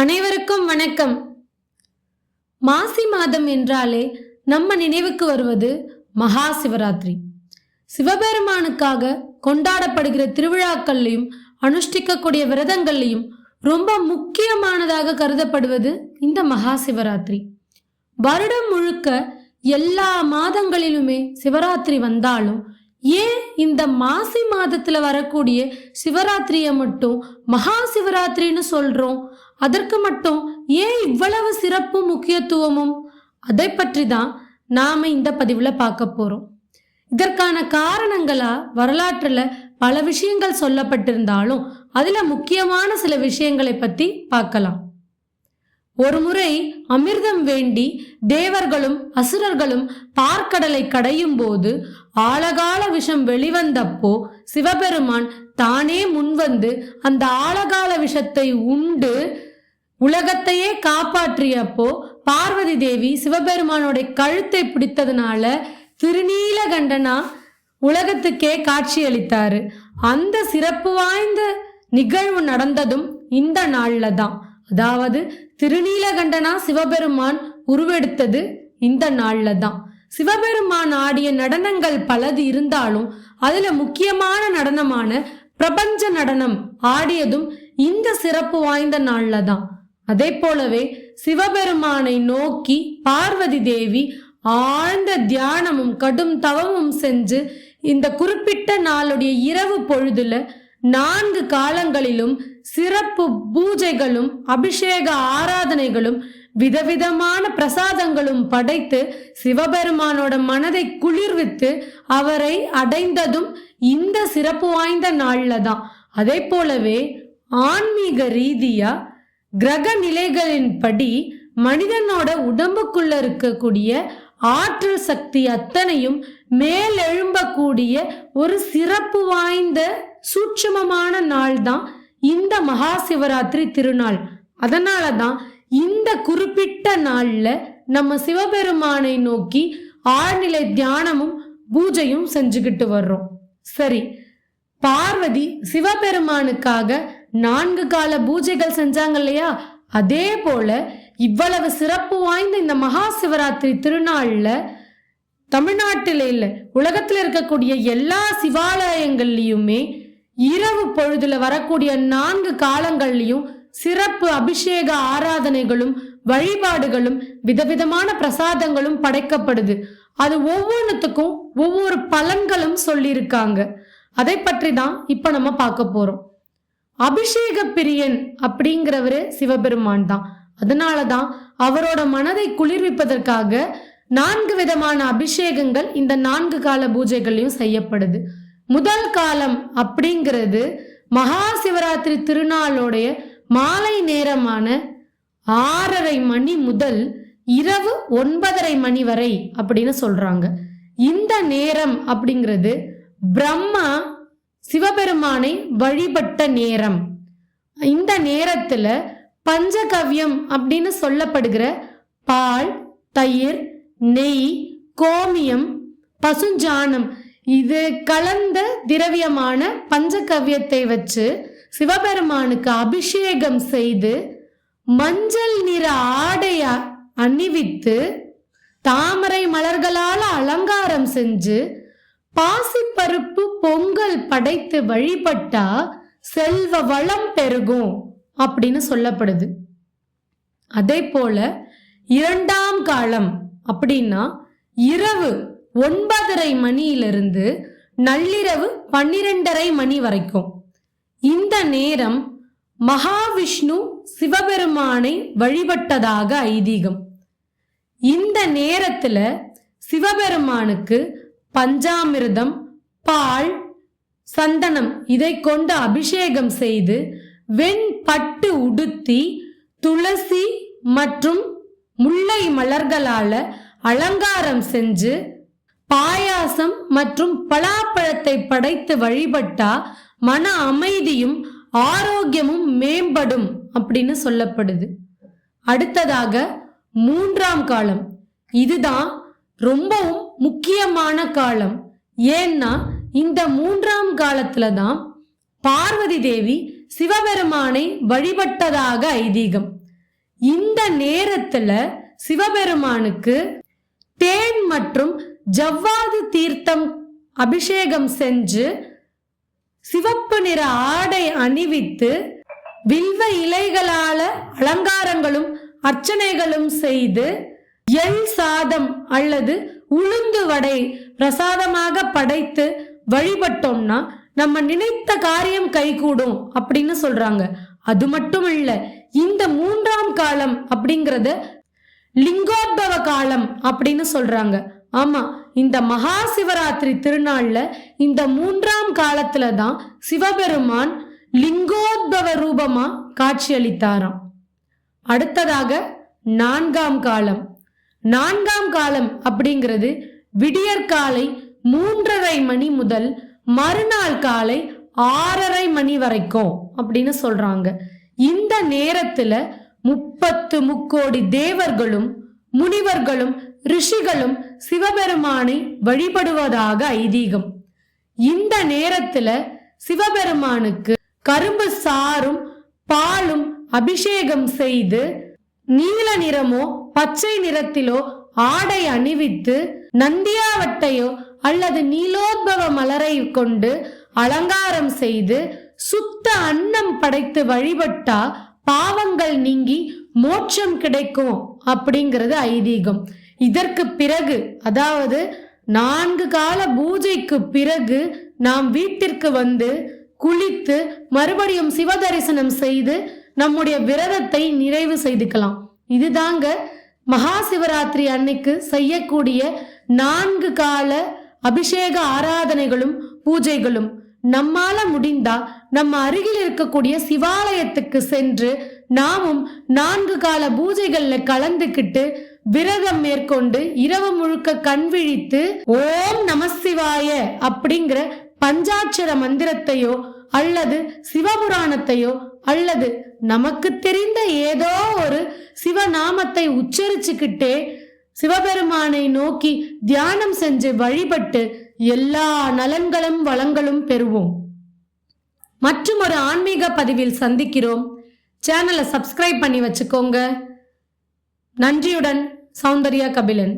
அனைவருக்கும் வணக்கம். மாசி மாதம் என்றாலே நம்ம நினைவுக்கு வருவது மகா சிவராத்திரி. சிவபெருமானுக்காக கொண்டாடப்படுகிற திருவிழாக்கள்லையும் அனுஷ்டிக்கக்கூடிய விரதங்கள்லையும் ரொம்ப முக்கியமானதாக கருதப்படுவது இந்த மகா சிவராத்திரி. வருடம் முழுக்க எல்லா மாதங்களிலுமே சிவராத்திரி வந்தாலும் ஏன் இந்த மாசி மாதத்துல வரக்கூடிய சிவராத்திரியை மட்டும் மகா சிவராத்திரின்னு சொல்றோம்? அதற்கு மட்டும் ஏன் இவ்வளவு சிறப்பு முக்கியத்துவமும்? அதை பற்றி தான் நாம இந்த பதிவுல பார்க்க போறோம். இதற்கான காரணங்களா வரலாற்றுல பல விஷயங்கள் சொல்லப்பட்டிருந்தாலும் அதுல முக்கியமான சில விஷயங்களை பத்தி பார்க்கலாம். ஒரு முறை அமிர்தம் வேண்டி தேவர்களும் அசுரர்களும் பார்க்கடலை கடையும் போது ஆழகால விஷம் வெளிவந்தப்போ சிவபெருமான் தானே முன்வந்து அந்த ஆழகால விஷத்தை உண்டு உலகத்தையே காப்பாற்றியப்போ பார்வதி தேவி சிவபெருமானோட கழுத்தை பிடித்ததுனால திருநீலகண்டனா உலகத்துக்கே காட்சியளித்தாரு. அந்த சிறப்பு வாய்ந்த நிகழ்வு நடந்ததும் இந்த நாள்ல தான். அதாவது திருநீலகண்டனா சிவபெருமான் உருவெடுத்தது இந்த நாள்ல தான். சிவபெருமான் ஆடிய நடனங்கள் பலது இருந்தாலும் அதுல முக்கியமான நடனமான பிரபஞ்ச நடனம் ஆடியதும் இந்த சிறப்பு வாய்ந்த நாள்ல தான். அதே போலவே சிவபெருமானை நோக்கி பார்வதி தேவி ஆழ்ந்த தியானமும் கடும் தவமும் செஞ்சு இந்த குறிப்பிட்ட நாளுடைய இரவு பொழுதுல 4 காலங்களிலும் சிறப்பு பூஜைகளும் அபிஷேக ஆராதனைகளும் விதவிதமான பிரசாதங்களும் படைத்து சிவபெருமானோட மனதை குளிர்வித்து அவரை அடைந்ததும் இந்த சிறப்பு வாய்ந்த நாள்ல தான். அதே போலவே ஆன்மீக ரீதியா கிரக நிலைகளின்படி மனிதனோட உடம்புக்குள்ள இருக்கக்கூடிய ஆற்றல் சக்தி அத்தனையும் மேலெழும்பக்கூடிய ஒரு சிறப்பு வாய்ந்த சூட்சுமமான நாள் தான் இந்த மகா சிவராத்திரி திருநாள். அதனாலதான் இந்த குறிப்பிட்ட நாள்ல நம்ம சிவபெருமானை நோக்கி ஆழ்நிலை தியானமும் பூஜையும் செஞ்சுக்கிட்டு வர்றோம். சரி, பார்வதி சிவபெருமானுக்காக 4 கால பூஜைகள் செஞ்சாங்க இல்லையா? அதே போல இவ்வளவு சிறப்பு வாய்ந்த இந்த மகா சிவராத்திரி திருநாள்ல தமிழ்நாட்டில இல்ல உலகத்துல இருக்கக்கூடிய எல்லா சிவாலயங்கள்லயுமே இரவு பொழுதுல வரக்கூடிய 4 காலங்கள்லயும் சிறப்பு அபிஷேக ஆராதனைகளும் வழிபாடுகளும் விதவிதமான பிரசாதங்களும் படைக்கப்படுது. அது ஒவ்வொன்றுத்துக்கும் ஒவ்வொரு பலன்களும் சொல்லியிருக்காங்க. அதை பற்றி தான் இப்ப நம்ம பார்க்க போறோம். அபிஷேக பிரியன் அப்படிங்கிறவரு சிவபெருமான் தான். அதனாலதான் அவரோட மனதை குளிர்விப்பதற்காக 4 விதமான அபிஷேகங்கள் இந்த 4 கால பூஜைகளையும் செய்யப்படுது. முதல் காலம் அப்படிங்கிறது மகா சிவராத்திரி திருநாளோடைய மாலை நேரமான 6:30 மணி முதல் இரவு 9:30 மணி வரை அப்படின்னு சொல்றாங்க. இந்த நேரம் அப்படிங்கிறது பிரம்மா சிவபெருமானை வழிபட்ட நேரம். இந்த நேரத்துல பஞ்சகவ்யம் அப்படின்னு சொல்லப்படுகிற பால், தயிர், நெய், கோமியம், பசுஞ்சாணம் இது கலந்த திரவியமான பஞ்சகவ்யத்தை வச்சு சிவபெருமானுக்கு அபிஷேகம் செய்து மஞ்சள் நிற ஆடைய அணிவித்து தாமரை மலர்களால அலங்காரம் செஞ்சு பாசிப்பருப்பு பொங்கல் படைத்து வழிபட்டா செல்வ வளம் பெருகும் அப்படின்னு சொல்லப்படுது. அதே போல 2ஆம் காலம் அப்படின்னா இரவு 9:30 மணியிலிருந்து நள்ளிரவு 12:30 மணி வரைக்கும். இந்த நேரம் மகாவிஷ்ணு சிவபெருமானை வழிபட்டதாக ஐதீகம். இந்த நேரத்துல சிவபெருமானுக்கு பஞ்சாமிர்தம், பால், சந்தனம் இதை கொண்டு அபிஷேகம் செய்து வெண்பட்டு உடுத்தி துளசி மற்றும் முல்லை மலர்களால அலங்காரம் செஞ்சு பாயாசம் மற்றும் பலாப்பழத்தை படைத்து வழிபட்டா மன அமைதியும் ஆரோக்கியமும் மேம்படும் அப்படின்னு சொல்லப்படுது. அடுத்ததாக 3ஆம் காலம். இதுதான் ரொம்பவும் முக்கியமான காலம். ஏன்னா இந்த 3ஆம் காலத்துல தான் பார்வதி தேவி சிவபெருமானை வழிபட்டதாக ஐதீகம். இந்த நேரத்துல சிவபெருமானுக்கு தேன் மற்றும் ஜவ்வாது தீர்த்தம் அபிஷேகம் செஞ்சு சிவப்பு நிற ஆடை அணிவித்து வில்வ இலைகளால அலங்காரங்களும் அர்ச்சனைகளும் செய்து எள் சாதம் அல்லது உளுந்து வடை பிரசாதமாக படைத்து வழிபட்டோம்னா நம்ம நினைத்த காரியம் கைகூடும் அப்படின்னு சொல்றாங்க. அது மட்டும் இல்ல, இந்த 3ஆம் காலம் அப்படிங்கறது லிங்கோத்பவ காலம் அப்படின்னு சொல்றாங்க. ஆமா, இந்த மகா சிவராத்திரி திருநாள்ல இந்த 3ஆம் காலத்துல தான் சிவபெருமான் லிங்கோத்பவ ரூபமா காட்சியளித்தாராம். அடுத்ததாக 4ஆம் காலம். 4ஆம் காலம் அப்படிங்கிறது விடியற்காலை 3:30 மணி முதல் மறுநாள் காலை 6:30 மணி வரைக்கும் அப்படின்னு சொல்றாங்க. இந்த நேரத்துல 30 முக்கோடி தேவர்களும் முனிவர்களும் ரிஷிகளும் சிவபெருமானை வழிபடுவதாக ஐதீகம். இந்த நேரத்துல சிவபெருமானுக்கு கரும்பு சாறும் பாலும் அபிஷேகம் செய்து நீல நிறமோ பச்சை நிறத்திலோ ஆடை அணிவித்து நந்தியாவட்டையோ அல்லது நீலோத்பவ மலரை கொண்டு அலங்காரம் செய்து சுத்த அன்னம் படைத்து வழிபட்டா பாவங்கள் நீங்கி மோட்சம் கிடைக்கும் அப்படிங்கிறது ஐதீகம். இதற்கு பிறகு, அதாவது 4 கால பூஜைக்கு பிறகு நாம் வீட்டிற்கு வந்து குளித்து மறுபடியும் சிவ தரிசனம் செய்து நம்முடைய விரதத்தை நிறைவு செய்துக்கலாம். இதுதாங்க மகா சிவராத்திரி அன்னைக்கு செய்யக்கூடிய 4 கால அபிஷேக ஆராதனைகளும் பூஜைகளும். நம்மால முடிந்தா நம்ம அருகில் இருக்கக்கூடிய சிவாலயத்துக்கு சென்று நாமும் 4 கால பூஜைகள்ல கலந்துக்கிட்டு விரதம் மேற்கொண்டு இரவு முழுக்க கண் விழித்து ஓம் நமசிவாய அப்படிங்கிற பஞ்சாட்சர மந்திரத்தையோ அல்லது சிவபுராணத்தையோ அல்லது நமக்கு தெரிந்த ஏதோ ஒரு சிவநாமத்தை உச்சரிச்சுக்கிட்டே சிவபெருமானை நோக்கி தியானம் செஞ்சு வழிபட்டு எல்லா நலன்களும் வளங்களும் பெறுவோம். மற்றும் ஒரு ஆன்மீக பதிவில் சந்திக்கிறோம். சேனலை சப்ஸ்கிரைப் பண்ணி வச்சுக்கோங்க. நன்றியுடன், சௌந்தர்யா கபிலன்.